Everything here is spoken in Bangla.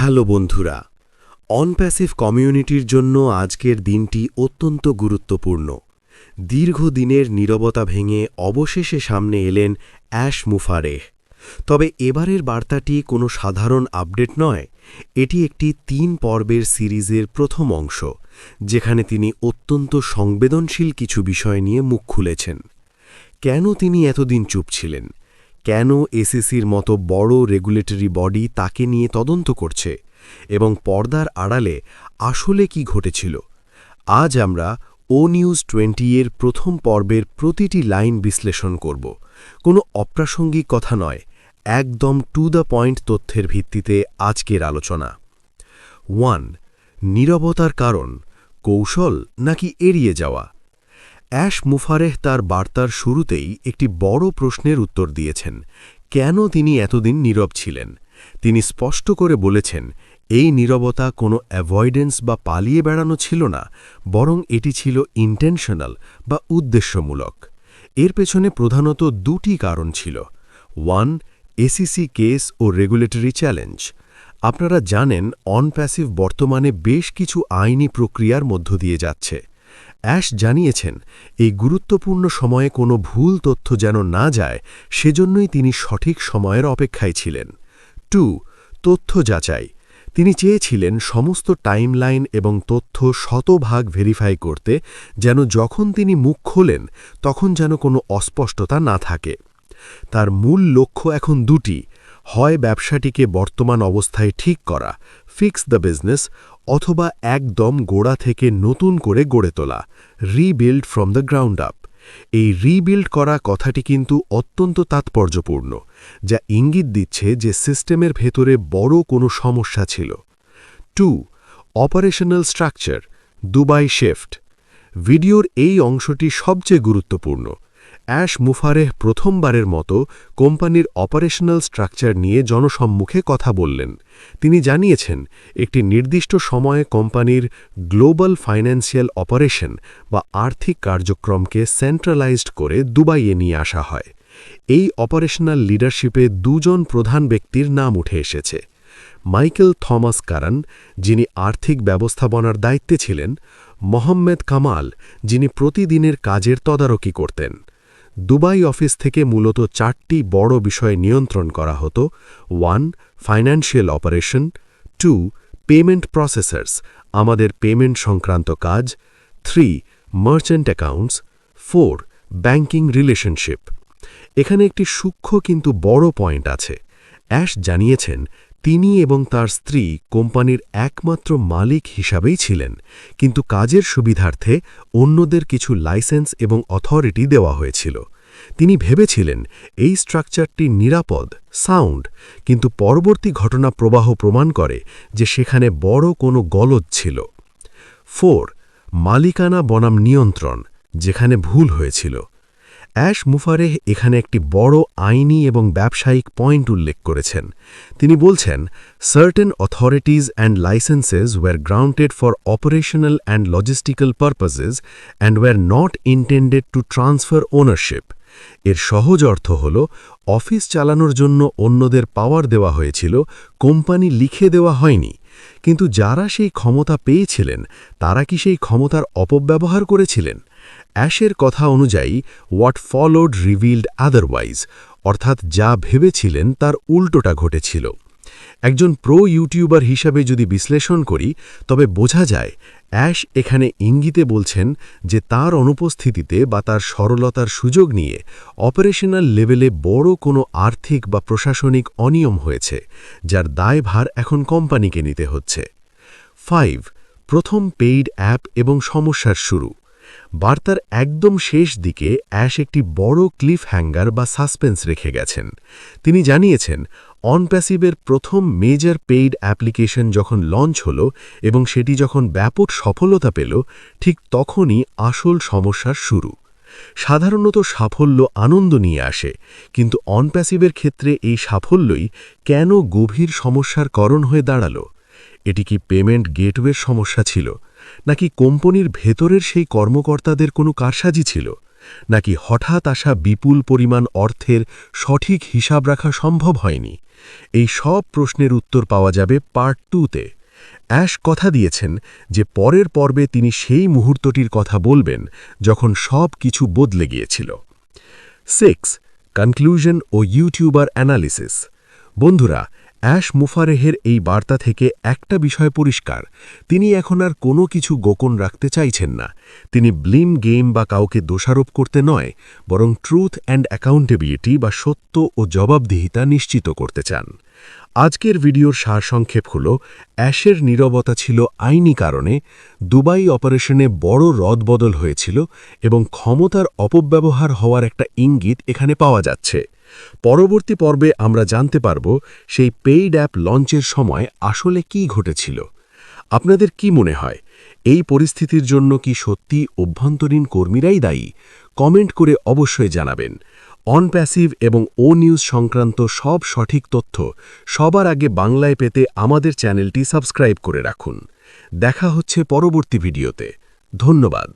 হ্যালো বন্ধুরা, অনপ্যাসিভ কমিউনিটির জন্য আজকের দিনটি অত্যন্ত গুরুত্বপূর্ণ। দীর্ঘদিনের নীরবতা ভেঙে অবশেষে সামনে এলেন অ্যাশ মুফারেহ। তবে এবারের বার্তাটি কোনো সাধারণ আপডেট নয়, এটি একটি ৩ পর্বের সিরিজের প্রথম অংশ, যেখানে তিনি অত্যন্ত সংবেদনশীল কিছু বিষয় নিয়ে মুখ খুলেছেন। কেন তিনি এতদিন চুপ ছিলেন? কেন এসিসির মতো বড় রেগুলেটরি বডি তাকে নিয়ে তদন্ত করছে, এবং পর্দার আড়ালে আসলে কি ঘটেছিল? আজ আমরা ও নিউজ 20 এর প্রথম পর্বের প্রতিটি লাইন বিশ্লেষণ করব। কোনো অপ্রাসঙ্গিক কথা নয়, একদম টু দ্য পয়েন্ট তথ্যের ভিত্তিতে আজকের আলোচনা। 1. নীরবতার কারণ, কৌশল নাকি এড়িয়ে যাওয়া? অ্যাশ মুফারেহ তার বার্তার শুরুতেই একটি বড় প্রশ্নের উত্তর দিয়েছেন। কেন তিনি এতদিন নীরব ছিলেন? তিনি স্পষ্ট করে বলেছেন, এই নীরবতা কোনো অ্যাভয়েডেন্স বা পালিয়ে বেড়ানো ছিল না, বরং এটি ছিল ইন্টেনশনাল বা উদ্দেশ্যমূলক। এর পেছনে প্রধানত দুটি কারণ ছিল। 1. এসিসি কেস ও রেগুলেটরি চ্যালেঞ্জ। আপনারা জানেন, অনপ্যাসিভ বর্তমানে বেশ কিছু আইনি প্রক্রিয়ার মধ্য দিয়ে যাচ্ছে। অ্যাশ জানিয়েছেন, এই গুরুত্বপূর্ণ সময়ে কোনো ভুল তথ্য যেন না যায়, সেজন্যই তিনি সঠিক সময়ের অপেক্ষায় ছিলেন। 2. তথ্য যাচাই। তিনি চেয়েছিলেন সমস্ত টাইমলাইন এবং তথ্য শতভাগ ভেরিফাই করতে, যেন যখন তিনি মুখ খোলেন তখন যেন কোনো অস্পষ্টতা না থাকে। তার মূল লক্ষ্য এখন দুটি: হয় ব্যবসাটিকে বর্তমান অবস্থায় ঠিক করা, ফিক্স দ্য বিজনেস, অথবা একদম গোড়া থেকে নতুন করে গড়ে তোলা, rebuild from the ground up. এই রিবিল্ড করা কথাটি কিন্তু অত্যন্ত তাৎপর্যপূর্ণ, যা ইঙ্গিত দিচ্ছে যে সিস্টেমের ভেতরে বড় কোনো সমস্যা ছিল। 2. Operational structure, Dubai shift. ভিডিওর এই অংশটি সবচেয়ে গুরুত্বপূর্ণ। অ্যাশ মুফারেহ প্রথমবারের মতো কোম্পানির অপারেশনাল স্ট্রাকচার নিয়ে জনসম্মুখে কথা বললেন। তিনি জানিয়েছেন, একটি নির্দিষ্ট সময়ে কোম্পানির গ্লোবাল ফাইন্যান্সিয়াল অপারেশন বা আর্থিক কার্যক্রমকে সেন্ট্রালাইজড করে দুবাইয়ে নিয়ে আসা হয়। এই অপারেশনাল লিডারশিপে দুজন প্রধান ব্যক্তির নাম উঠে এসেছে: মাইকেল থমাস কারান, যিনি আর্থিক ব্যবস্থাপনার দায়িত্বে ছিলেন; মোহাম্মদ কামাল, যিনি প্রতিদিনের কাজের তদারকি করতেন। দুবাই অফিস থেকে মূলত 4টি বড় বিষয় নিয়ন্ত্রণ করা হতো: 1. Financial operation, 2. পেমেন্ট প্রসেসর্স, আমাদের পেমেন্ট সংক্রান্ত কাজ, 3. Merchant accounts, 4. Banking relationship. এখানে একটি সূক্ষ্ম কিন্তু বড় পয়েন্ট আছে। অ্যাশ জানিয়েছেন, তিনি এবং তার স্ত্রী কোম্পানির একমাত্র মালিক হিসাবেই ছিলেন, কিন্তু কাজের সুবিধার্থে অন্যদের কিছু লাইসেন্স এবং অথরিটি দেওয়া হয়েছিল। তিনি ভেবেছিলেন এই স্ট্রাকচারটি নিরাপদ, সাউন্ড, কিন্তু পরবর্তী ঘটনা প্রবাহ প্রমাণ করে যে সেখানে বড় কোনো গলদ ছিল। 4. মালিকানা বনাম নিয়ন্ত্রণ, যেখানে ভুল হয়েছিল। অ্যাশ মুফারেহ এখানে একটি বড় আইনি এবং ব্যবসায়িক পয়েন্ট উল্লেখ করেছেন। তিনি বলছেন, certain authorities and licences were granted for operational and logistical purposes and were not intended to transfer ownership. এর সহজ অর্থ হল, অফিস চালানোর জন্য অন্যদের পাওয়ার দেওয়া হয়েছিল, কোম্পানি লিখে দেওয়া হয়নি। কিন্তু যারা সেই ক্ষমতা পেয়েছিলেন, তারা কি সেই ক্ষমতার অপব্যবহার করেছিলেন? অ্যাশের কথা অনুযায়ী, হোয়াট ফলোড রিভিল্ড আদারওয়াইজ, অর্থাৎ যা ভেবেছিলেন তার উল্টোটা ঘটেছিল। একজন প্রো ইউটিউবার হিসাবে যদি বিশ্লেষণ করি, তবে বোঝা যায় অ্যাশ এখানে ইঙ্গিতে বলছেন যে তার অনুপস্থিতিতে বা তার সরলতার সুযোগ নিয়ে অপারেশনাল লেভেলে বড় কোনো আর্থিক বা প্রশাসনিক অনিয়ম হয়েছে, যার দায়ভার এখন কোম্পানিকে নিতে হচ্ছে। 5. প্রথম পেইড অ্যাপ এবং সমস্যার শুরু। বার্তার একদম শেষ দিকে অ্যাশ একটি বড় ক্লিফ হ্যাঙ্গার বা সাসপেন্স রেখে গেছেন। তিনি জানিয়েছেন, অনপ্যাসিভের প্রথম মেজর পেইড অ্যাপ্লিকেশন যখন লঞ্চ হল এবং সেটি যখন ব্যাপক সফলতা পেল, ঠিক তখনই আসল সমস্যার শুরু। সাধারণত সাফল্য আনন্দ নিয়ে আসে, কিন্তু অনপ্যাসিভের ক্ষেত্রে এই সাফল্যই কেন গভীর সমস্যার কারণ হয়ে দাঁড়াল? এটি কি পেমেন্ট গেটওয়ের সমস্যা ছিল, নাকি কোম্পানির ভেতরের সেই কর্মকর্তাদের কোনো কারসাজি ছিল, নাকি হঠাৎ আসা বিপুল পরিমাণ অর্থের সঠিক হিসাব রাখা সম্ভব হয়নি? এই সব প্রশ্নের উত্তর পাওয়া যাবে পার্ট 2-তে। অ্যাশ কথা দিয়েছেন যে পরের পর্বে তিনি সেই মুহূর্তটির কথা বলবেন যখন সব কিছু বদলে গিয়েছিল। 6. কনক্লুশন ও ইউটিউবার অ্যানালিসিস। বন্ধুরা, অ্যাশ মুফারেহের এই বার্তা থেকে একটা বিষয় পরিষ্কার, তিনি এখন আর কোনো কিছু গোপন রাখতে চাইছেন না। তিনি ব্লেম গেম বা কাউকে দোষারোপ করতে নয়, বরং ট্রুথ অ্যান্ড অ্যাকাউন্টেবিলিটি বা সত্য ও জবাবদিহিতা নিশ্চিত করতে চান। আজকের ভিডিওর সারসংক্ষেপ হল, অ্যাশের নীরবতা ছিল আইনি কারণে, দুবাই অপারেশনে বড় রদবদল হয়েছিল এবং ক্ষমতার অপব্যবহার হওয়ার একটা ইঙ্গিত এখানে পাওয়া যাচ্ছে। পরবর্তী পর্বে আমরা জানতে পারব সেই পেইড অ্যাপ লঞ্চের সময় আসলে কী ঘটেছিল। আপনাদের কি মনে হয়, এই পরিস্থিতির জন্য কি সত্যি অভ্যন্তরীণ কর্মীরাই দায়ী? কমেন্ট করে অবশ্যই জানাবেন। অন প্যাসিভ এবং ও নিউজ সংক্রান্ত সব সঠিক তথ্য সবার আগে বাংলায় পেতে আমাদের চ্যানেলটি সাবস্ক্রাইব করে রাখুন। দেখা হচ্ছে পরবর্তী ভিডিওতে। ধন্যবাদ।